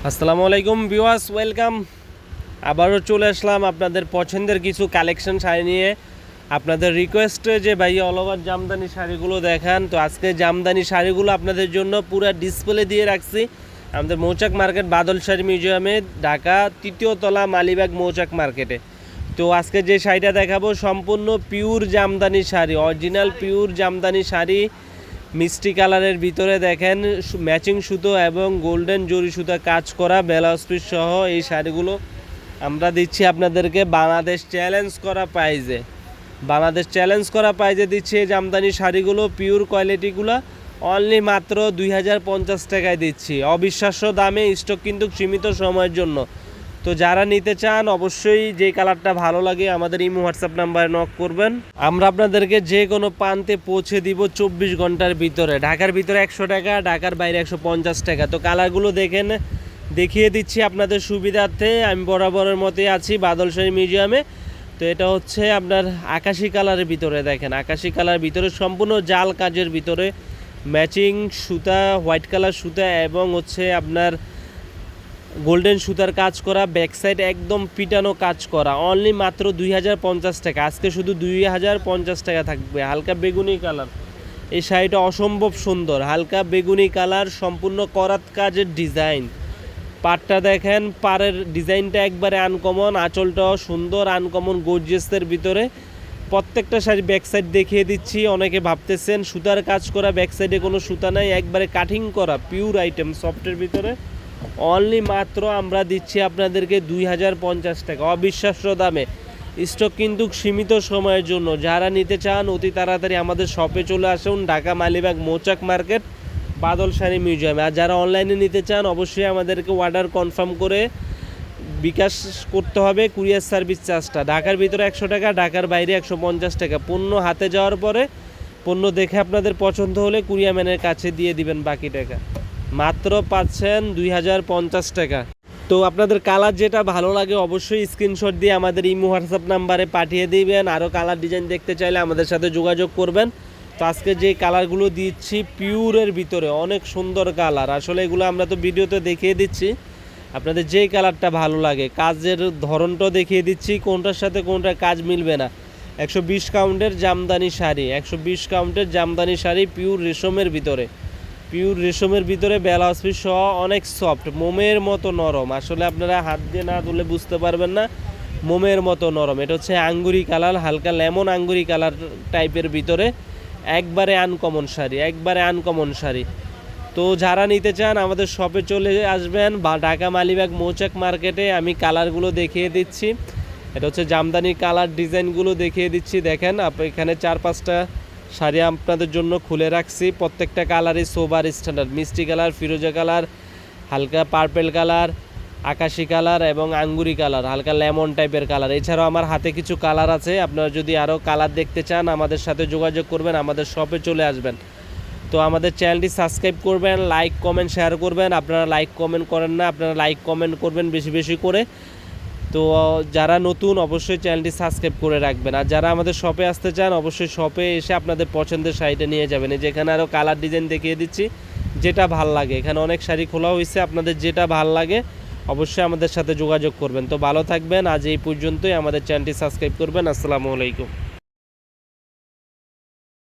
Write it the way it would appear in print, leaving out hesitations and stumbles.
আসসালামু আলাইকুম viewers, welcome. আবারও চলে আসলাম আপনাদের পছন্দের কিছু কালেকশন শাড়ি নিয়ে। আপনাদের রিকোয়েস্টে যে ভাইয়া অল ওভার জামদানি শাড়িগুলো দেখান, তো আজকে জামদানি শাড়িগুলো আপনাদের জন্য পুরো ডিসপ্লে দিয়ে রাখছি আমাদের মৌচাক মার্কেট বাদল শাড়ি মিউজিয়ামে, ঢাকা ৩য় তলা, মালিবাগ মৌচাক মার্কেটে। তো আজকে যে শাড়িটা দেখাবো সম্পূর্ণ pure Jamdani sari, original pure Jamdani sari, মিষ্টি কালারের ভিতরে দেখেন ম্যাচিং সুতো এবং গোল্ডেন জরি সুতা কাজ করা ব্লাউজ পিস সহ এই শাড়িগুলো আমরা দিচ্ছি আপনাদেরকে বাংলাদেশ চ্যালেঞ্জ করা প্রাইজে দিচ্ছি এই জামদানি শাড়িগুলো। পিওর কোয়ালিটিগুলো অনলি মাত্র 2050 টাকায় দিচ্ছি, অবিশ্বাস্য দামে। স্টক কিন্তু সীমিত সময়ের জন্য। তো যারা নিতে চান অবশ্যই যে কালারটা ভালো লাগে আমাদের ইমো হোয়াটসঅ্যাপ নাম্বারে নক করবেন। আমরা আপনাদেরকে যে কোনো প্রান্তে পৌঁছে দিব 24 ঘন্টার ভিতরে। ঢাকার ভিতরে 100 টাকা, ঢাকার বাইরে 150 টাকা। তো কালারগুলো দেখিয়ে দিচ্ছি আপনাদের সুবিধার্থে। আমি বরাবরের মতোই আছি বাদল শাড়ি মিউজিয়ামে। তো এটা হচ্ছে আপনার আকাশি কালারের ভিতরে, দেখেন আকাশি কালারের ভিতরে সম্পূর্ণ জাল কাজের ভিতরে ম্যাচিং সুতা, হোয়াইট কালার সুতা এবং হচ্ছে আপনার গোল্ডেন সুতার কাজ করা, ব্যাক সাইড একদম পিটানো কাজ করা, অনলি মাত্র 2050 টাকা। আজকে শুধু 2050 টাকা থাকবে। হালকা বেগুনি কালার, এই শাড়িটা অসম্ভব সুন্দর। হালকা বেগুনি কালার, সম্পূর্ণ করাত কাজের ডিজাইন। পাড়টা দেখেন, পাড়ের ডিজাইনটা একবারে আনকমন, আঁচলটাও সুন্দর আনকমন গর্জিয়াসের ভিতরে। প্রত্যেকটা শাড়ি ব্যাক সাইড দেখিয়ে দিচ্ছি। অনেকে ভাবতেছেন সুতার কাজ করা, ব্যাক সাইডে কোনো সুতা নাই, একবারে কাটিং করা পিওর আইটেম সফটের ভিতরে। অনলি মাত্র আমরা দিচ্ছি আপনাদেরকে 2050 টাকা, অবিশ্বাস্য দামে। স্টক কিন্তু সীমিত সময়ের জন্য। যারা নিতে চান অতি তাড়াতাড়ি আমাদের শপে চলে আসুন, ঢাকা মালিবাগ মৌচাক মার্কেট বাদল শাড়ি মিউজিয়ামে। আর যারা অনলাইনে নিতে চান অবশ্যই আমাদেরকে অর্ডার কনফার্ম করে বিকাশ করতে হবে। কুরিয়ার সার্ভিস চার্জটা ঢাকার ভিতরে 100 টাকা, ঢাকার বাইরে 150 টাকা। পণ্য হাতে যাওয়ার পরে পণ্য দেখে আপনাদের পছন্দ হলে কুরিয়ার ম্যানের কাছে দিয়ে দিবেন বাকি টাকা। মাত্র পাচ্ছেন 2050 টাকা। তো আপনাদের কালার যেটা ভালো লাগে অবশ্যই স্ক্রিনশট দিয়ে আমাদের ইমো হোয়াটসঅ্যাপ নাম্বারে পাঠিয়ে দিবেন। আরও কালার ডিজাইন দেখতে চাইলে আমাদের সাথে যোগাযোগ করবেন। তো আজকে যে কালারগুলো দিচ্ছি পিওরের ভিতরে অনেক সুন্দর কালার। আসলে এগুলো আমরা তো ভিডিওতে দেখিয়ে দিচ্ছি, আপনাদের যেই কালারটা ভালো লাগে। কাজের ধরনটাও দেখিয়ে দিচ্ছি, কোনটার সাথে কোনটার কাজ মিলবে না। 120 কাউন্টের জামদানি শাড়ি, 120 কাউন্টের জামদানি শাড়ি পিওর রেশমের ভিতরে ব্লাউজ পিস সহ অনেক সফট, মোমের মতো নরম। আসলে আপনারা হাত দিয়ে না তুলে বুঝতে পারবেন না, মোমের মতো নরম। এটা হচ্ছে আঙ্গুরি কালার, হালকা লেমন আঙ্গুরি কালার টাইপের ভিতরে, একবারে আনকমন শাড়ি। তো যারা নিতে চান আমাদের শপে চলে আসবেন বা ঢাকা মালিবাগ মৌচাক মার্কেটে। আমি কালারগুলো দেখিয়ে দিচ্ছি। এটা হচ্ছে জামদানি কালার ডিজাইনগুলো দেখিয়ে দিচ্ছি। দেখেন এখানে 4-5টা শাড়ি আপনাদের জন্য খুলে রাখছি। প্রত্যেকটা কালারই সোবার স্ট্যান্ডার্ড, মিষ্টি কালার, ফিরোজা কালার, হালকা পার্পেল কালার, আকাশি কালার এবং আঙ্গুরি কালার, হালকা লেমন টাইপের কালার। এছাড়াও আমার হাতে কিছু কালার আছে। আপনারা যদি আরও কালার দেখতে চান আমাদের সাথে যোগাযোগ করবেন, আমাদের শপে চলে আসবেন। তো আমাদের চ্যানেলটি সাবস্ক্রাইব করবেন, লাইক কমেন্ট শেয়ার করবেন। আপনারা লাইক কমেন্ট করেন না, আপনারা লাইক কমেন্ট করবেন বেশি বেশি করে। তো যারা নতুন অবশ্যই চ্যানেলটি সাবস্ক্রাইব করে রাখবেন। আর যারা আমাদের শপে আসতে চান অবশ্যই শপে এসে আপনাদের পছন্দের শাড়িটা নিয়ে যাবেন। এই যেখানে আরও কালার ডিজাইন দেখিয়ে দিচ্ছি, যেটা ভাল লাগে। এখানে অনেক শাড়ি খোলা হয়েছে, আপনাদের যেটা ভাল লাগে অবশ্যই আমাদের সাথে যোগাযোগ করবেন। তো ভালো থাকবেন, আজ এই পর্যন্তই। আমাদের চ্যানেলটি সাবস্ক্রাইব করবেন। আসসালামু আলাইকুম।